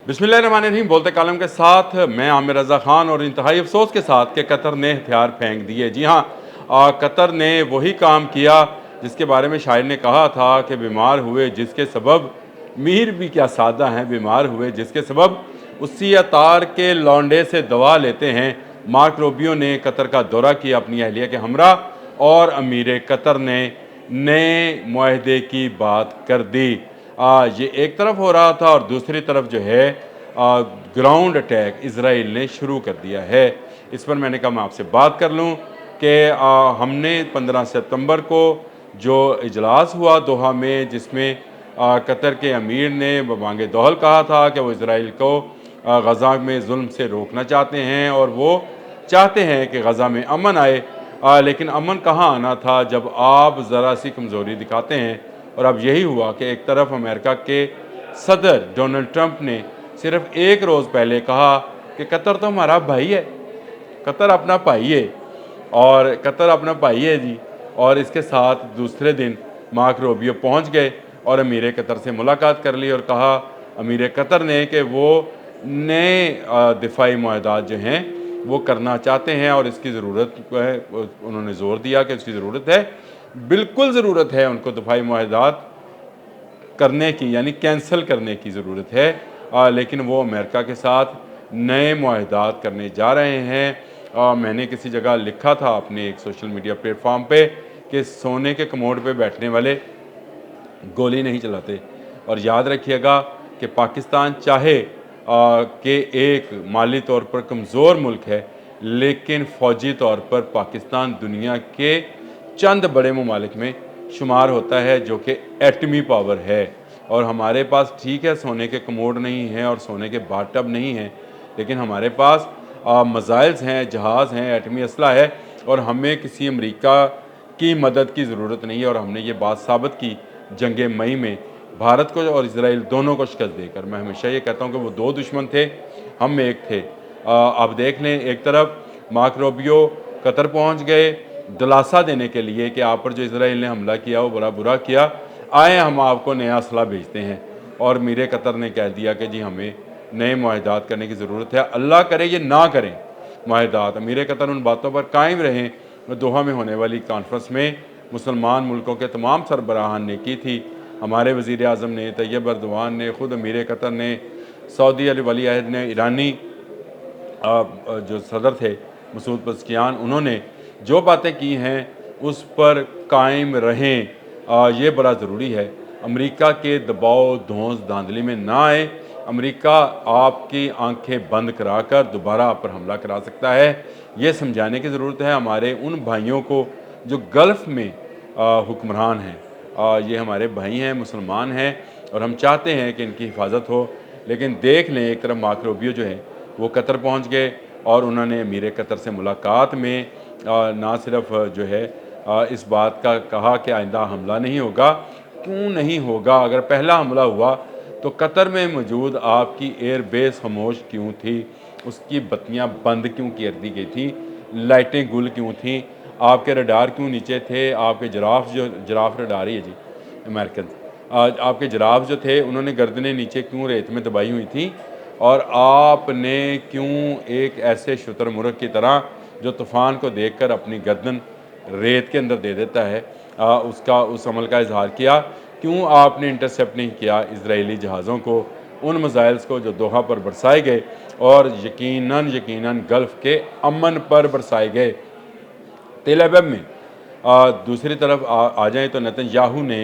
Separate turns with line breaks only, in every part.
बिस्मिल्लाहिर्रहमानिर्रहीम। बोलते कालम के साथ मैं आमिर रज़ा ख़ान और इंतहाई अफसोस के साथ कि कतर ने हथियार फेंक दिए। जी हाँ, कतर ने वही काम किया जिसके बारे में शायर ने कहा था कि बीमार हुए जिसके सबब मीर भी क्या सादा हैं, बीमार हुए जिसके सबब उसी अतार के लौंडे से दवा लेते हैं। मार्क रूबियो ने कतर का दौरा किया अपनी अहलिया के हमरा और अमीर कतर ने नए मुआहदे की बात कर दी। ये एक तरफ हो रहा था और दूसरी तरफ जो है ग्राउंड अटैक इसराइल ने शुरू कर दिया है। इस पर मैंने कहा मैं आपसे बात कर लूँ कि हमने 15 सितंबर को जो इजलास हुआ दोहा में, जिसमें कतर के अमीर ने बबांगे दोहल कहा था कि वो इसराइल को गज़ा में जुल्म से रोकना चाहते हैं और वो चाहते हैं कि गज़ा में अमन आए। लेकिन अमन कहाँ आना था जब आप ज़रा सी कमज़ोरी दिखाते हैं। और अब यही हुआ कि एक तरफ अमेरिका के सदर डोनाल्ड ट्रंप ने सिर्फ एक रोज़ पहले कहा कि कतर तो हमारा भाई है, कतर अपना भाई है और कतर अपना भाई है जी। और इसके साथ दूसरे दिन मार्क रूबियो पहुंच गए और अमीर कतर से मुलाकात कर ली और कहा अमीर कतर ने कि वो नए दिफाई मुआहदात जो हैं वो करना चाहते हैं और इसकी ज़रूरत है। उन्होंने ज़ोर दिया कि इसकी ज़रूरत है, बिल्कुल ज़रूरत है उनको दिफाई मुआहदात करने की, यानी कैंसिल करने की ज़रूरत है। लेकिन वो अमेरिका के साथ नए मुआहदात करने जा रहे हैं। मैंने किसी जगह लिखा था अपने एक सोशल मीडिया प्लेटफॉर्म पे कि सोने के कमोड पे बैठने वाले गोली नहीं चलाते। और याद रखिएगा कि पाकिस्तान चाहे कि एक माली तौर पर कमज़ोर मुल्क है, लेकिन फ़ौजी तौर पर पाकिस्तान दुनिया के चंद बड़े ममालिक में शुमार होता है जो कि एटमी पावर है। और हमारे पास ठीक है सोने के कमोड नहीं हैं और सोने के बाथटब नहीं हैं, लेकिन हमारे पास मिसाइल्स हैं, जहाज़ हैं, एटमी असला है और हमें किसी अमेरिका की मदद की ज़रूरत नहीं है। और हमने ये बात साबित की जंग मई में भारत को और इसराइल दोनों को शिकस्त देकर। मैं हमेशा ये कहता हूँ कि वो दो दुश्मन थे, हम एक थे। अब देख लें, एक तरफ मार्क रूबियो कतर पहुँच गए दिलासा देने के लिए कि आप पर जो इसराइल ने हमला किया वो बड़ा बुरा किया, आए हम आपको नया असला भेजते हैं। और मीर कतर ने कह दिया कि जी हमें नए मुआहदात करने की ज़रूरत है, अल्लाह करे ये ना करें मुआहदात। अमीर कतर उन बातों पर कायम रहें दोहा में होने वाली कॉन्फ्रेंस में मुसलमान मुल्कों के तमाम सरबराहान ने की थी। हमारे वज़ीर आज़म ने, तैयब अर्दवान ने, ख़ुद अमीर कतर ने, सऊदी वली अहद ने, ईरानी जो सदर थे मसूद पज़कियान, उन्होंने जो बातें की हैं उस पर कायम रहें। ये बड़ा ज़रूरी है। अमेरिका के दबाव धौंस धांधली में ना आए। अमेरिका आपकी आंखें बंद कराकर दोबारा आप पर हमला करा सकता है। ये समझाने की ज़रूरत है हमारे उन भाइयों को जो गल्फ़ में हुक्मरान हैं। ये हमारे भाई हैं, मुसलमान हैं और हम चाहते हैं कि इनकी हिफाजत हो। लेकिन देख लें, एक तरफ मार्क रूबियो जो है वो कतर पहुंच गए और उन्होंने अमीर कतर से मुलाकात में ना सिर्फ जो है इस बात का कहा कि आइंदा हमला नहीं होगा। क्यों नहीं होगा? अगर पहला हमला हुआ तो कतर में मौजूद आपकी एयर बेस खामोश क्यों थी? उसकी बत्तियां बंद क्यों कर दी गई थी? लाइटें गुल क्यों थी? आपके रडार क्यों नीचे थे? आपके जिराफ रडार ही है जी अमेरिकन, आपके जिराफ जो थे उन्होंने गर्दनें नीचे क्यों रेत में दबाई हुई थी? और आपने क्यों एक ऐसे शुतुरमुर्ग की तरह जो तूफ़ान को देखकर अपनी गर्दन रेत के अंदर दे देता है, उस अमल का इजहार किया? क्यों आपने इंटरसेप्ट नहीं किया इजरायली जहाज़ों को, उन मिसाइल्स को जो दोहा पर बरसाए गए और यकीनन गल्फ़ के अमन पर बरसाए गए? तेल अवीव में दूसरी तरफ आ जाएँ तो नेतन्याहू ने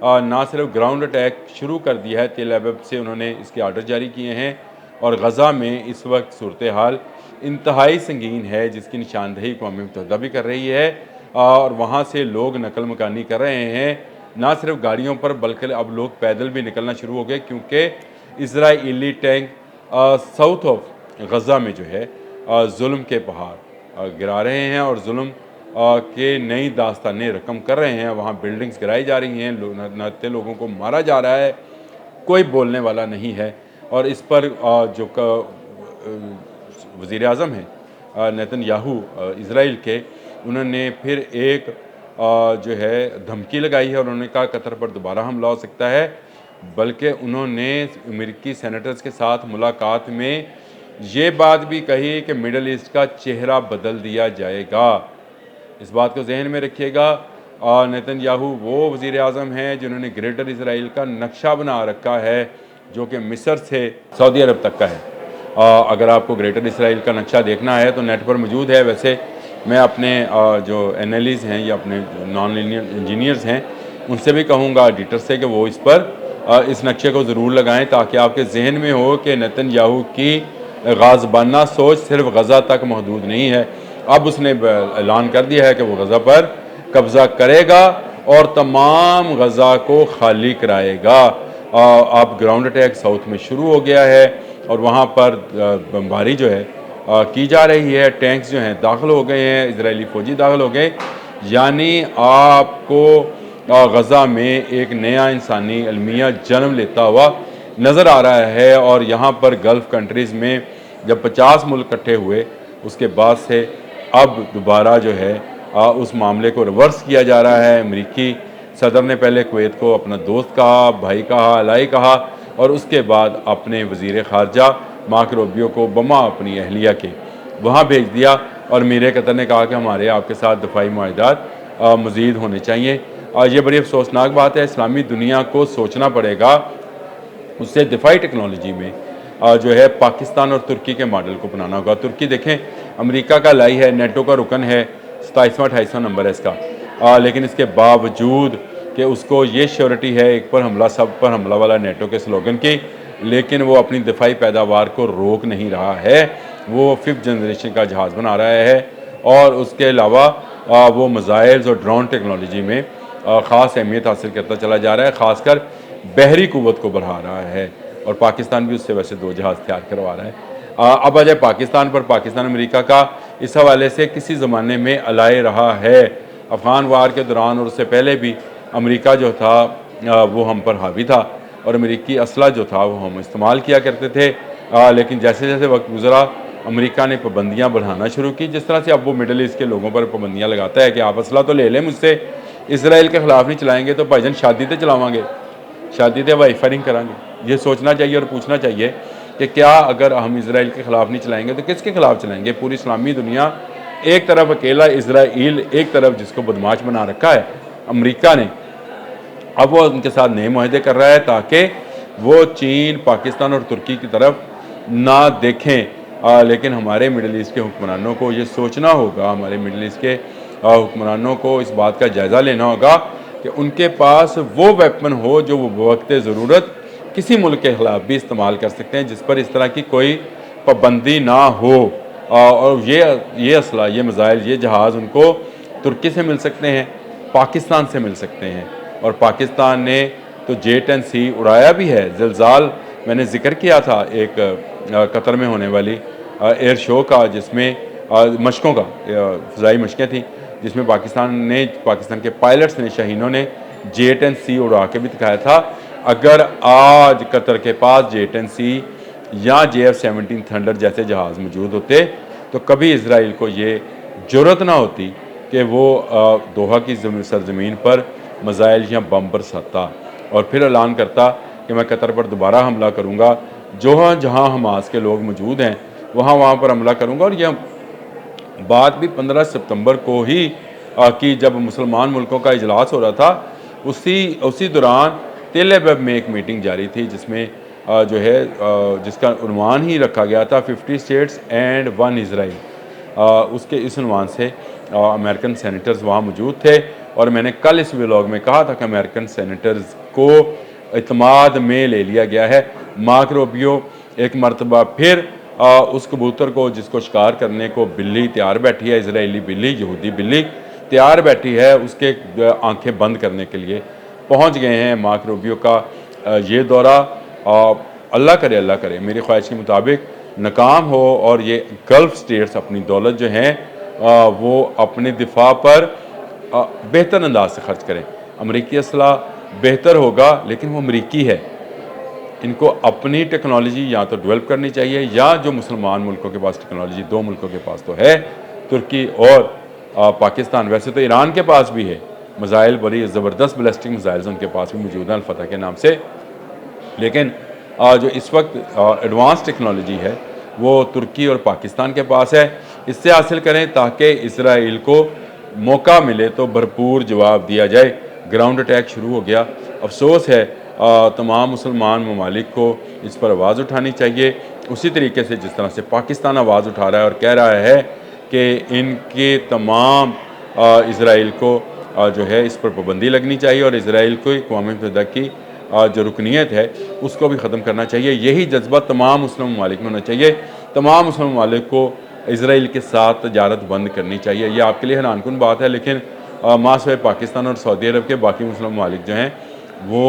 ना सिर्फ ग्राउंड अटैक शुरू कर दिया है, तेल अवीव से उन्होंने इसके आर्डर जारी किए हैं और गज़ा में इस वक्त सूरत हाल इंतहाई संगीन है, जिसकी निशानदेही अक़वाम मुत्तहिदा भी कर रही है। और वहाँ से लोग नकल मकानी कर रहे हैं, ना सिर्फ गाड़ियों पर बल्कि अब लोग पैदल भी निकलना शुरू हो गए, क्योंकि इजराइली टैंक साउथ ऑफ गज़ा में जो है जुल्म के पहाड़ गिरा रहे हैं और जुल्म के नई दास्तानें रकम कर रहे हैं। वहाँ बिल्डिंग्स गिराई जा रही हैं, नत्ते लोगों को मारा जा रहा है, कोई बोलने वाला नहीं है। और इस पर जो वज़ीर आज़म हैं नेतन्याहू इसराइल के, उन्होंने फिर एक जो है धमकी लगाई है और उन्होंने कहा कतर पर दोबारा हमला हो सकता है। बल्कि उन्होंने अमेरिकी सेनेटर्स के साथ मुलाकात में ये बात भी कही कि मिडल ईस्ट का चेहरा बदल दिया जाएगा। इस बात को जहन में रखिएगा। नेतन्याहू वो वज़ीर आज़म हैं जिन्होंने ग्रेटर इसराइल का नक्शा बना रखा है, जो कि मिस्र से सऊदी अरब तक का है। अगर आपको ग्रेटर इसराइल का नक्शा देखना है तो नेट पर मौजूद है। वैसे मैं अपने जो एनालिस्ट हैं या अपने नॉन लीनियर इंजीनियर्स हैं उनसे भी कहूँगा, एडिटर से, कि वो इस पर इस नक्शे को ज़रूर लगाएं ताकि आपके जहन में हो कि नेतन्याहू की गाज़बाना सोच सिर्फ गज़ा तक महदूद नहीं है। अब उसने ऐलान कर दिया है कि वो गज़ा पर कब्ज़ा करेगा और तमाम गज़ा को खाली कराएगा। अब ग्राउंड अटैक साउथ में शुरू हो गया है और वहाँ पर बमबारी जो है की जा रही है। टैंक्स जो हैं दाखिल हो गए हैं, इजरायली फ़ौजी दाखिल हो गए। यानी आपको गज़ा में एक नया इंसानी अलमिया जन्म लेता हुआ नज़र आ रहा है। और यहाँ पर गल्फ़ कंट्रीज़ में जब 50 मुल्क इकट्ठे हुए उसके बाद से अब दोबारा जो है उस मामले को रिवर्स किया जा रहा है। अमेरिकी सदर ने पहले कुवैत को अपना दोस्त कहा, भाई कहा, अलाई कहा, और उसके बाद अपने वज़ीर ख़ारजा मार्क रूबियो को बमा अपनी अहलिया के वहाँ भेज दिया। और मीर कतर ने कहा कि हमारे आपके साथ दफाई मुआहदात मज़ीद होने चाहिए। ये बड़ी अफसोसनाक बात है। इस्लामी दुनिया को सोचना पड़ेगा, उससे दिफाई टेक्नोलॉजी में जो है पाकिस्तान और तुर्की के मॉडल को बनाना होगा। तुर्की देखें अमेरिका का लाई है, नेटो का रुकन है, 27वां-28वां नंबर है इसका, लेकिन इसके बावजूद कि उसको ये श्योरिटी है एक पर हमला सब पर हमला वाला नेटो के स्लोगन की, लेकिन वो अपनी दिफाई पैदावार को रोक नहीं रहा है। वो 5th जनरेशन का जहाज़ बना रहा है और उसके अलावा वो मिसाइल्स और ड्रोन टेक्नोलॉजी में ख़ास अहमियत हासिल करता चला जा रहा है, ख़ासकर बहरी क़ुव्वत को बढ़ा रहा है। और पाकिस्तान भी उससे वैसे 2 जहाज़ तैयार करवा रहा है। अब आ जाए पाकिस्तान पर। पाकिस्तान अमेरिका का इस हवाले से किसी ज़माने में अलाए रहा है। अफ़गान वार के दौरान और उससे पहले भी अमेरिका जो था वो हम पर हावी था और अमेरिकी असला जो था वो हम इस्तेमाल किया करते थे। लेकिन जैसे जैसे वक्त गुजरा अमेरिका ने पाबंदियाँ बढ़ाना शुरू की। जिस तरह से अब वो मिडल ईस्ट के लोगों पर पाबंदियाँ लगाता है कि आप असला तो ले लें मुझसे, इसराइल के ख़िलाफ़ नहीं चलाएँगे तो भाईजान शादी तो चलावांगे, शादी तो वाई फायरिंग करांगे। ये सोचना चाहिए और पूछना चाहिए कि क्या अगर हम इसराइल के ख़िलाफ़ नहीं चलाएँगे तो किसके ख़िलाफ़ चलाएँगे? पूरी इस्लामी दुनिया एक तरफ अकेला इसराइल, एक तरफ जिसको बदमाश बना रखा है अमेरिका ने, अब वो उनके साथ नए मुआहदे कर रहा है ताकि वो चीन, पाकिस्तान और तुर्की की तरफ ना देखें। लेकिन हमारे मिडल ईस्ट के हुक्मरानों को ये सोचना होगा, हमारे मिडल ईस्ट के हुक्मरानों को इस बात का जायज़ा लेना होगा कि उनके पास वो वेपन हो जो वो वक्त ज़रूरत किसी मुल्क के ख़िलाफ़ भी इस्तेमाल कर सकते हैं, जिस पर इस तरह की कोई पाबंदी ना हो। और ये असला, ये मिसाइल, ये जहाज़ उनको तुर्की से मिल सकते हैं, पाकिस्तान से मिल सकते हैं। और पाकिस्तान ने तो J-10C उड़ाया भी है। ज़िलज़ाल मैंने ज़िक्र किया था एक कतर में होने वाली एयर शो का, जिसमें मशकों का फ़ज़ाई मशकें थी, जिसमें पाकिस्तान के पायलट्स ने, शाहीनों ने J-10C उड़ा के भी दिखाया था। अगर आज कतर के पास J-10C या JF-17 थंडर जैसे जहाज़ मौजूद होते तो कभी इसराइल को ये ज़रूरत ना होती कि वो दोहा की सरजमीन पर मिसाइल या बम बरसाता और फिर ऐलान करता कि मैं कतर पर दोबारा हमला करूँगा, जहाँ हमास के लोग मौजूद हैं वहाँ पर हमला करूँगा। और यह बात भी 15 सितंबर को ही की, जब मुसलमान मुल्कों का इजलास हो रहा था। उसी दौरान तेल अवीव में एक मीटिंग जारी थी जिसमें जो है जिसका उन्वान ही रखा गया था 50 स्टेट्स एंड 1 इसराइल। उसके इस उन्वान से अमेरिकन सेनेटर्स वहाँ मौजूद थे और मैंने कल इस व्लॉग में कहा था कि अमेरिकन सेनेटर्स को इत्माद में ले लिया गया है। मार्क रूबियो एक मरतबा फिर उस कबूतर को जिसको शिकार करने को बिल्ली तैयार बैठी है, इजरायली बिल्ली, यहूदी बिल्ली तैयार बैठी है, उसके आंखें बंद करने के लिए पहुंच गए हैं। मार्क रूबियो का ये दौरा अल्लाह करे मेरी ख्वाहिश के मुताबिक नाकाम हो और ये गल्फ़ स्टेट्स अपनी दौलत जो हैं वो अपने दिफा पर बेहतर अंदाज से खर्च करें। अमरीकी असला बेहतर होगा लेकिन वो अमरीकी है। इनको अपनी टेक्नोलॉजी या तो डेवलप करनी चाहिए या जो मुसलमान मुल्कों के पास टेक्नोलॉजी, 2 मुल्कों के पास तो है, तुर्की और पाकिस्तान। वैसे तो ईरान के पास भी है मिसाइल, बड़ी ज़बरदस्त बैलिस्टिक मिसाइल्स उनके पास भी मौजूद हैं, अल-फतह के नाम से। लेकिन जो इस वक्त एडवांस टेक्नोलॉजी है वो तुर्की और पाकिस्तान के पास है। इससे हासिल करें ताकि इसराइल को मौका मिले तो भरपूर जवाब दिया जाए। ग्राउंड अटैक शुरू हो गया। अफसोस है तमाम मुसलमान ममालिक को इस पर आवाज़ उठानी चाहिए, उसी तरीके से जिस तरह से पाकिस्तान आवाज़ उठा रहा है और कह रहा है कि इनके तमाम इसराइल को जो है इस पर पाबंदी लगनी चाहिए और इसराइल को अक़वाम मुत्तहिदा की जो रुकनीत है उसको भी ख़त्म करना चाहिए। यही जज्बा तमाम मुस्लिम ममालिक में होना चाहिए। तमाम मुस्लिम ममालिक को इसराइल के साथ तजारत बंद करनी चाहिए। ये आपके लिए हैरानकुन बात है, लेकिन मासवे पाकिस्तान और सऊदी अरब के बाकी मुस्लिम ममालिक जो हैं वो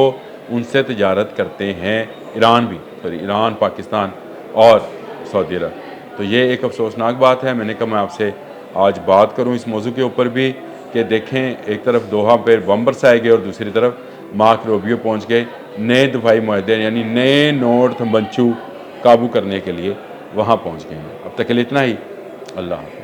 उनसे तजारत करते हैं। ईरान, पाकिस्तान और सऊदी अरब। तो ये एक अफसोसनाक बात है। मैंने कहा मैं आपसे आज बात करूँ इस मौजू के ऊपर भी कि देखें, एक तरफ दोहा पे बम बरसाए गए और दूसरी तरफ मार्क रूबियो पहुंच गए नए दफाई मुआहदे यानी नए नोट तंबंचू काबू करने के लिए वहाँ पहुंच गए हैं। अब तक के लिए इतना ही। अल्लाह हाफ़िज़।